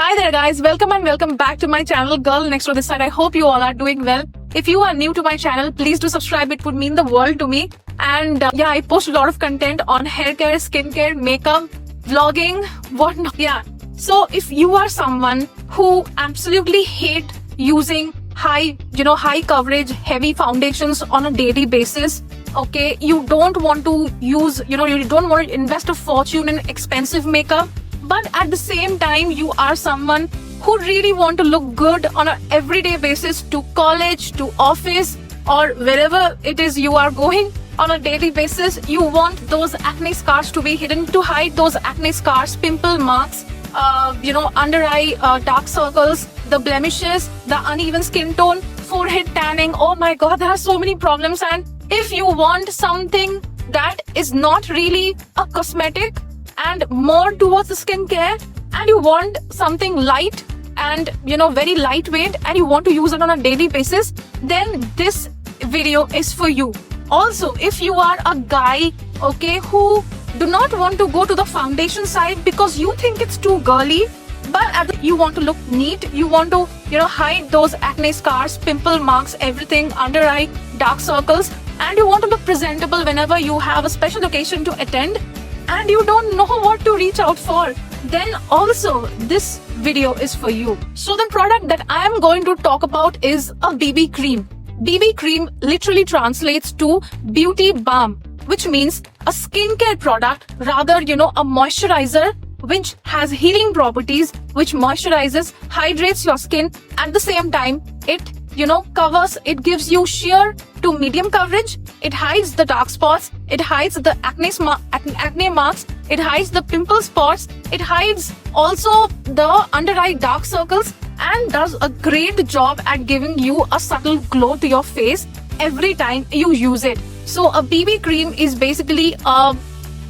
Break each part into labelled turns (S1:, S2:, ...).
S1: Hi there guys, welcome and welcome back to my channel Girl Next to This Side. I hope you all are doing well. If you are new to my channel, please do subscribe. It would mean the world to me. And yeah, I post a lot of content on hair care, skincare, makeup, vlogging, whatnot. Yeah. So if you are someone who absolutely hate using high coverage, heavy foundations on a daily basis, okay, you don't want to use, you don't want to invest a fortune in expensive makeup, but at the same time you are someone who really want to look good on an everyday basis to college, to office, or wherever it is you are going on a daily basis. You want those acne scars to be hidden, to hide those acne scars, pimple marks, under eye dark circles, the blemishes, the uneven skin tone, forehead tanning. Oh my god, there are so many problems. And if you want something that is not really a cosmetic and more towards the skincare, and you want something light and very lightweight, and you want to use it on a daily basis, then this video is for you. Also, if you are a guy, okay, who do not want to go to the foundation side because you think it's too girly, but you want to look neat, you want to hide those acne scars, pimple marks, everything, under eye dark circles, and you want to look presentable whenever you have a special occasion to attend, and you don't know what to reach out for, then also this video is for you. So the product that I am going to talk about is a BB cream. BB cream literally translates to beauty balm, which means a skincare product, rather a moisturizer which has healing properties, which moisturizes, hydrates your skin. At the same time, it covers, it gives you sheer to medium coverage, it hides the dark spots, it hides the acne marks, it hides the pimple spots, it hides also the under eye dark circles, and does a great job at giving you a subtle glow to your face every time you use it. So a BB cream is basically a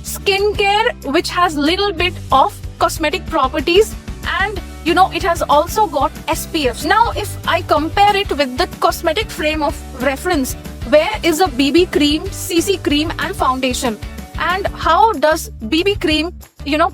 S1: skincare which has little bit of cosmetic properties, and it has also got SPF. Now if I compare it with the cosmetic frame of reference, where is a BB cream, CC cream and foundation, and how does BB cream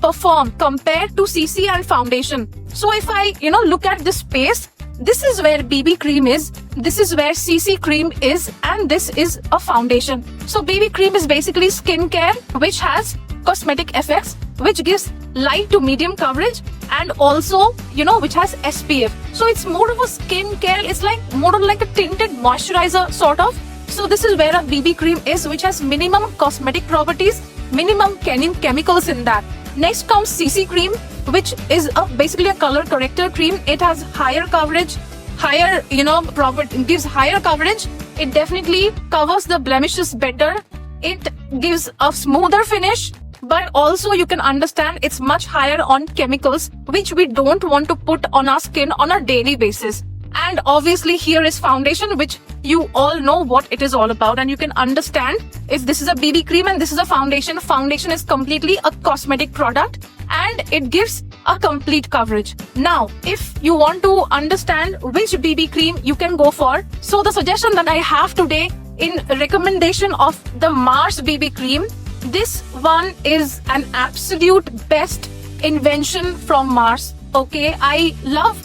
S1: perform compared to CC and foundation? So if I look at this space, this is where BB cream is, this is where CC cream is, and this is a foundation. So BB cream is basically skincare which has cosmetic effects, which gives light to medium coverage, and also which has SPF. So it's more of a skincare, it's like more of like a tinted moisturizer sort of. So this is where a BB cream is, which has minimum cosmetic properties, minimum chemicals in that. Next comes CC cream, which is basically a color corrector cream. It has higher coverage, higher gives higher coverage. It definitely covers the blemishes better. It gives a smoother finish, but also you can understand it's much higher on chemicals, which we don't want to put on our skin on a daily basis. And obviously here is foundation, which you all know what it is all about, and you can understand if this is a BB cream and this is a foundation. Foundation is completely a cosmetic product and it gives a complete coverage. Now, if you want to understand which BB cream you can go for, so the suggestion that I have today in recommendation of the Mars BB cream, this one is an absolute best invention from Mars. Okay, I love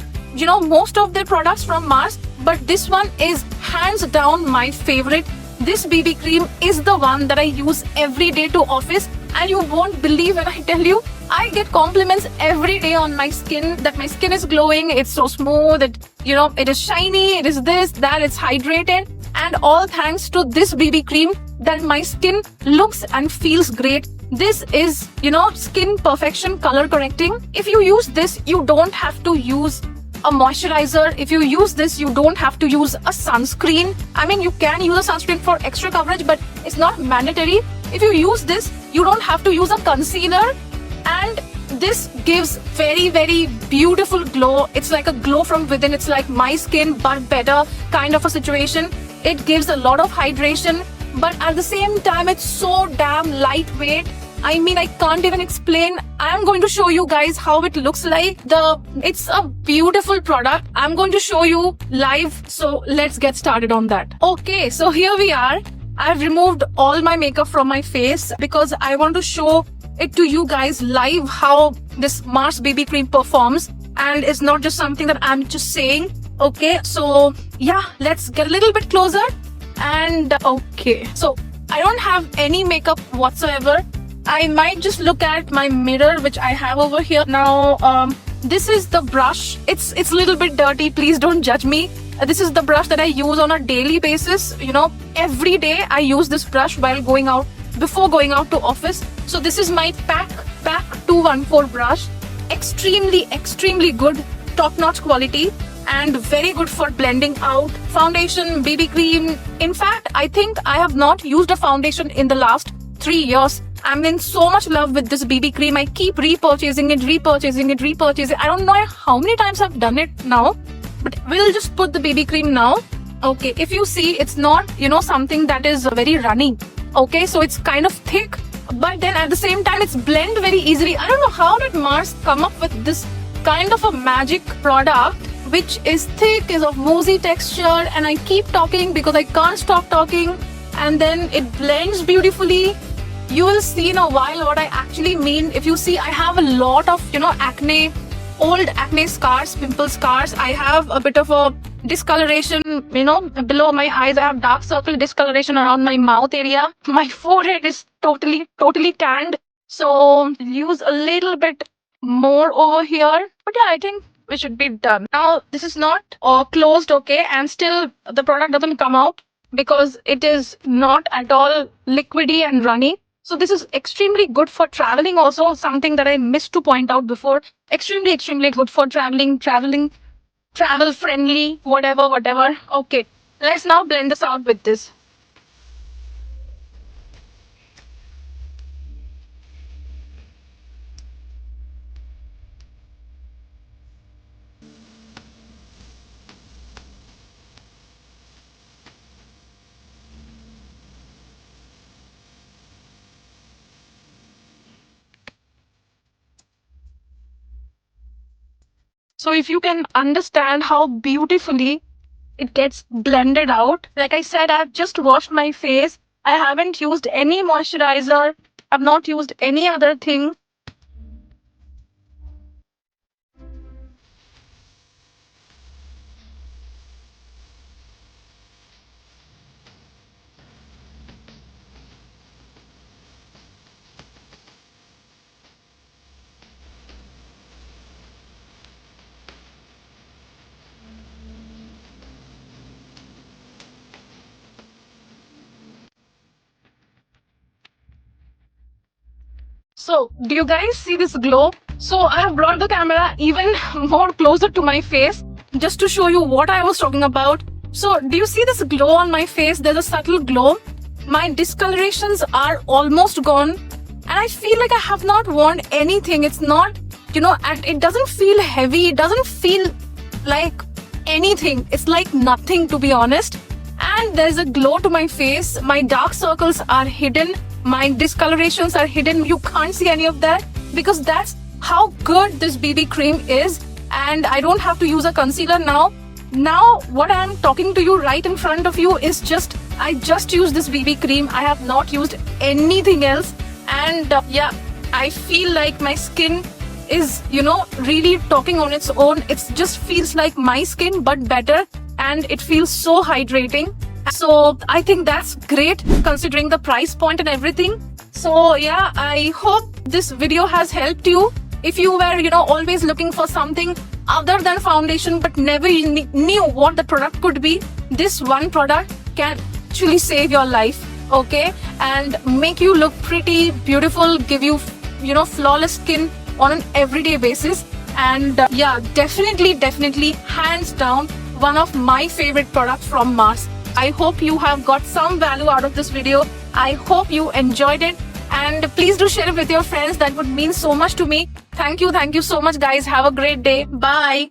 S1: most of their products from Mars, but this one is hands down my favorite. This BB cream is the one that I use every day to office, and you won't believe when I tell you, I get compliments every day on my skin, that my skin is glowing, it's so smooth, it is shiny, it is this, that, it's hydrated, and all thanks to this BB cream that my skin looks and feels great. This is skin perfection color correcting. If you use this, you don't have to use a moisturizer. If you use this, you don't have to use a sunscreen. I mean, you can use a sunscreen for extra coverage, but it's not mandatory. If you use this, you don't have to use a concealer, and this gives very, very beautiful glow. It's like a glow from within. It's like my skin but better kind of a situation. It gives a lot of hydration, but at the same time it's so damn lightweight. I mean, I can't even explain. I'm going to show you guys how it looks like. It's a beautiful product. I'm going to show you live. So let's get started on that. Okay, so here we are. I've removed all my makeup from my face because I want to show it to you guys live how this Mars BB cream performs. and it's not just something that I'm just saying. Okay, so yeah, let's get a little bit closer. And okay, so I don't have any makeup whatsoever. I might just look at my mirror, which I have over here now. This is the brush. It's a little bit dirty, please don't judge me. This is the brush that I use on a daily basis. You know, every day I use this brush while going out, before going out to office. So this is my PAC 214 brush. Extremely good, top-notch quality, and very good for blending out foundation, BB cream. In fact, I think I have not used a foundation in the last 3 years. I'm in so much love with this BB cream. I keep repurchasing it. I don't know how many times I've done it now, but we'll just put the BB cream now. Okay, if you see, it's not, you know, something that is very runny. Okay, so it's kind of thick, but then at the same time, it's blend very easily. I don't know how did Mars come up with this kind of a magic product, which is thick, is of moussey texture, and I keep talking because I can't stop talking, and then it blends beautifully. You will see in a while what I actually mean. If you see, I have a lot of, you know, acne, old acne scars, pimple scars. I have a bit of a discoloration, you know, below my eyes. I have dark circle discoloration around my mouth area. My forehead is totally tanned. So use a little bit more over here. But yeah, I think we should be done. Now, this is not closed, okay? And still the product doesn't come out because it is not at all liquidy and runny. So this is extremely good for traveling also, something that I missed to point out before. Extremely good for traveling, travel friendly, whatever. Okay, let's now blend this out with this. So if you can understand how beautifully it gets blended out. Like I said, I've just washed my face. I haven't used any moisturizer. I've not used any other thing. So, do you guys see this glow? So, I have brought the camera even more closer to my face just to show you what I was talking about. So, do you see this glow on my face? There's a subtle glow. My discolorations are almost gone. And I feel like I have not worn anything. It's not, you know, it doesn't feel heavy. It doesn't feel like anything. It's like nothing, to be honest. And there's a glow to my face. My dark circles are hidden. My discolorations are hidden. You can't see any of that because that's how good this BB cream is. And I don't have to use a concealer now. Now what I'm talking to you right in front of you is I just used this BB cream. I have not used anything else. And yeah, I feel like my skin is, you know, really talking on its own. It just feels like my skin, but better. And it feels so hydrating. So I think that's great considering the price point and everything. So yeah, I hope this video has helped you. If you were, you know, always looking for something other than foundation but never knew what the product could be, this one product can actually save your life, okay? And make you look pretty, beautiful, give you, you know, flawless skin on an everyday basis. And yeah, definitely, hands down, one of my favorite products from Mars. I hope you have got some value out of this video. I hope you enjoyed it. And please do share it with your friends. That would mean so much to me. Thank you so much, guys. Have a great day. Bye.